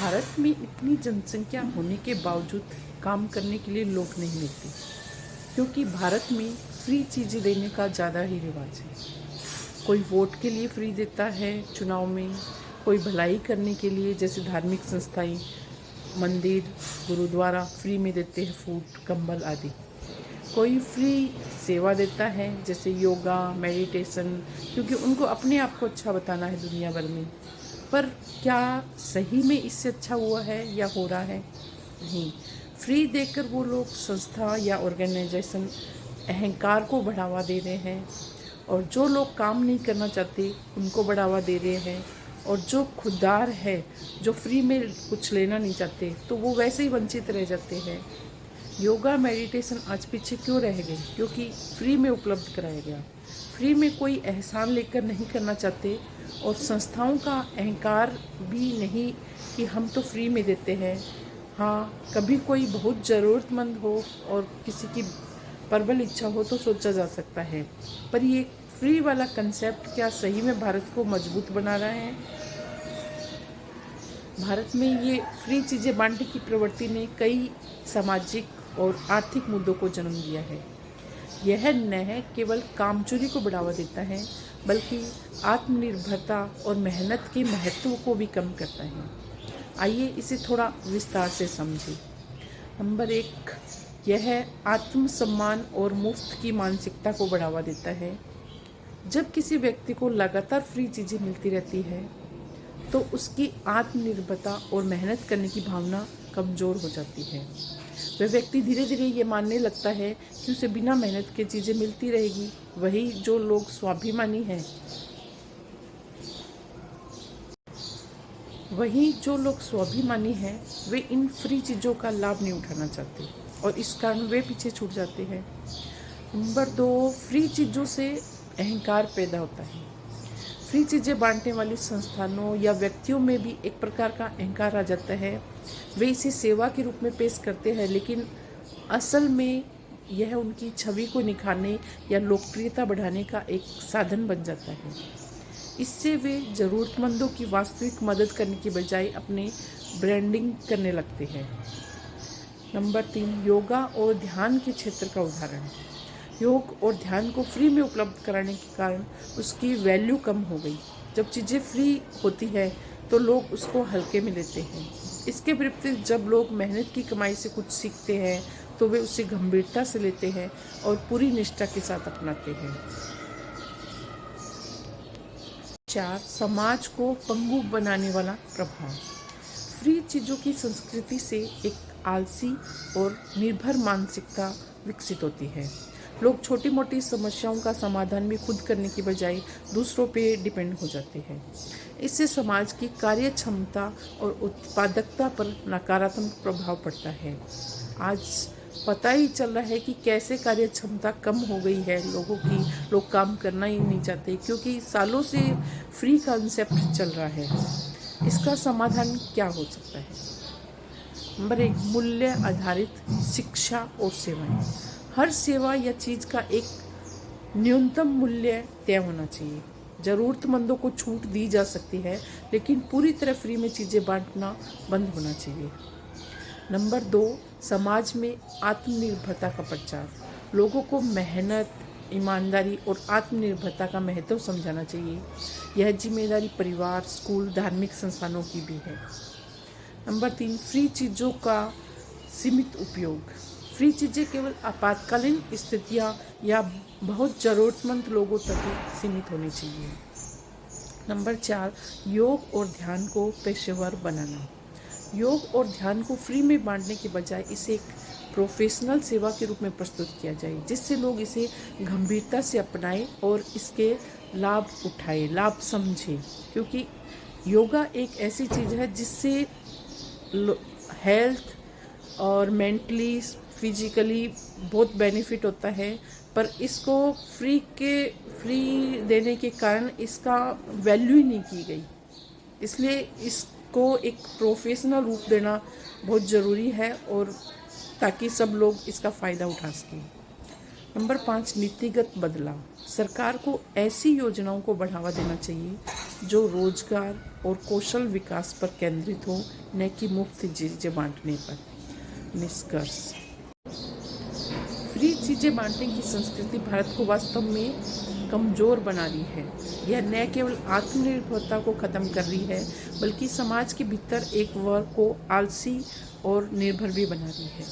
भारत में इतनी जनसंख्या होने के बावजूद काम करने के लिए लोग नहीं मिलते, क्योंकि भारत में फ्री चीज़ें देने का ज़्यादा ही रिवाज है। कोई वोट के लिए फ्री देता है चुनाव में, कोई भलाई करने के लिए जैसे धार्मिक संस्थाएं, मंदिर, गुरुद्वारा फ्री में देते हैं फूड, कंबल आदि। कोई फ्री सेवा देता है जैसे योगा, मेडिटेशन, क्योंकि उनको अपने आप को अच्छा बताना है दुनिया भर में। पर क्या सही में इससे अच्छा हुआ है या हो रहा है? नहीं। फ्री देकर वो लोग संस्था या ऑर्गेनाइजेशन अहंकार को बढ़ावा दे रहे हैं, और जो लोग काम नहीं करना चाहते उनको बढ़ावा दे रहे हैं, और जो खुददार है, जो फ्री में कुछ लेना नहीं चाहते, तो वो वैसे ही वंचित रह जाते हैं। योगा, मेडिटेशन आज पीछे क्यों रह गए? क्योंकि फ्री में उपलब्ध कराया गया। फ्री में कोई एहसान लेकर नहीं करना चाहते, और संस्थाओं का अहंकार भी नहीं कि हम तो फ्री में देते हैं। हाँ, कभी कोई बहुत ज़रूरतमंद हो और किसी की प्रबल इच्छा हो तो सोचा जा सकता है, पर ये फ्री वाला कंसेप्ट क्या सही में भारत को मजबूत बना रहा है? भारत में ये फ्री चीज़ें बांटने की प्रवृत्ति ने कई सामाजिक और आर्थिक मुद्दों को जन्म दिया है। यह न केवल कामचोरी को बढ़ावा देता है, बल्कि आत्मनिर्भरता और मेहनत के महत्व को भी कम करता है। आइए इसे थोड़ा विस्तार से समझें। नंबर 1, यह आत्मसम्मान और मुफ्त की मानसिकता को बढ़ावा देता है। जब किसी व्यक्ति को लगातार फ्री चीज़ें मिलती रहती है, तो उसकी आत्मनिर्भरता और मेहनत करने की भावना कमज़ोर हो जाती है। वह व्यक्ति धीरे धीरे ये मानने लगता है कि उसे बिना मेहनत के चीज़ें मिलती रहेगी। वही जो लोग स्वाभिमानी हैं, वे इन फ्री चीज़ों का लाभ नहीं उठाना चाहते, और इस कारण वे पीछे छूट जाते हैं। नंबर 2, फ्री चीज़ों से अहंकार पैदा होता है। फ्री चीज़ें बांटने वाली संस्थानों या व्यक्तियों में भी एक प्रकार का अहंकार आ जाता है। वे इसे सेवा के रूप में पेश करते हैं, लेकिन असल में यह उनकी छवि को निखारने या लोकप्रियता बढ़ाने का एक साधन बन जाता है। इससे वे ज़रूरतमंदों की वास्तविक मदद करने की बजाय अपने ब्रांडिंग करने लगते हैं। नंबर 3, योगा और ध्यान के क्षेत्र का उदाहरण। योग और ध्यान को फ्री में उपलब्ध कराने के कारण उसकी वैल्यू कम हो गई। जब चीज़ें फ्री होती है तो लोग उसको हल्के में लेते हैं। इसके विपरीत जब लोग मेहनत की कमाई से कुछ सीखते हैं तो वे उसे गंभीरता से लेते हैं और पूरी निष्ठा के साथ अपनाते हैं। 4, समाज को पंगु बनाने वाला प्रभाव। फ्री चीज़ों की संस्कृति से एक आलसी और निर्भर मानसिकता विकसित होती है। लोग छोटी मोटी समस्याओं का समाधान भी खुद करने की बजाय दूसरों पे डिपेंड हो जाते हैं। इससे समाज की कार्य क्षमता और उत्पादकता पर नकारात्मक प्रभाव पड़ता है। आज पता ही चल रहा है कि कैसे कार्य क्षमता कम हो गई है लोगों की। लोग काम करना ही नहीं चाहते, क्योंकि सालों से फ्री कंसेप्ट चल रहा है। इसका समाधान क्या हो सकता है? नंबर 1, मूल्य आधारित शिक्षा और सेवाएं। हर सेवा या चीज़ का एक न्यूनतम मूल्य तय होना चाहिए। ज़रूरतमंदों को छूट दी जा सकती है, लेकिन पूरी तरह फ्री में चीज़ें बांटना बंद होना चाहिए। नंबर 2, समाज में आत्मनिर्भरता का प्रचार। लोगों को मेहनत, ईमानदारी और आत्मनिर्भरता का महत्व समझाना चाहिए। यह जिम्मेदारी परिवार, स्कूल, धार्मिक संस्थानों की भी है। नंबर 3, फ्री चीज़ों का सीमित उपयोग। फ्री चीज़ें केवल आपातकालीन स्थितियाँ या बहुत ज़रूरतमंद लोगों तक ही सीमित होनी चाहिए। नंबर 4, योग और ध्यान को पेशेवर बनाना। योग और ध्यान को फ्री में बांटने के बजाय इसे एक प्रोफेशनल सेवा के रूप में प्रस्तुत किया जाए, जिससे लोग इसे गंभीरता से अपनाएं और इसके लाभ उठाएं, लाभ समझें। क्योंकि योगा एक ऐसी चीज़ है जिससे हेल्थ और मेंटली, फिजिकली बहुत बेनिफिट होता है, पर इसको फ्री देने के कारण इसका वैल्यू ही नहीं की गई। इसलिए इसको एक प्रोफेशनल रूप देना बहुत ज़रूरी है, और ताकि सब लोग इसका फ़ायदा उठा सकें। नंबर 5, नीतिगत बदलाव। सरकार को ऐसी योजनाओं को बढ़ावा देना चाहिए जो रोजगार और कौशल विकास पर केंद्रित हो, न कि मुफ्त चीजें बांटने पर। निष्कर्ष, फ्री चीजें बांटने की संस्कृति भारत को वास्तव में कमजोर बना रही है। यह न केवल आत्मनिर्भरता को खत्म कर रही है, बल्कि समाज के भीतर एक वर्ग को आलसी और निर्भर भी बना रही है।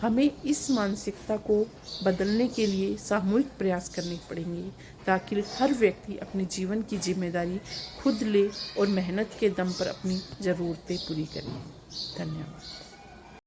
हमें इस मानसिकता को बदलने के लिए सामूहिक प्रयास करने पड़ेंगे, ताकि हर व्यक्ति अपने जीवन की जिम्मेदारी खुद ले और मेहनत के दम पर अपनी ज़रूरतें पूरी करे। धन्यवाद।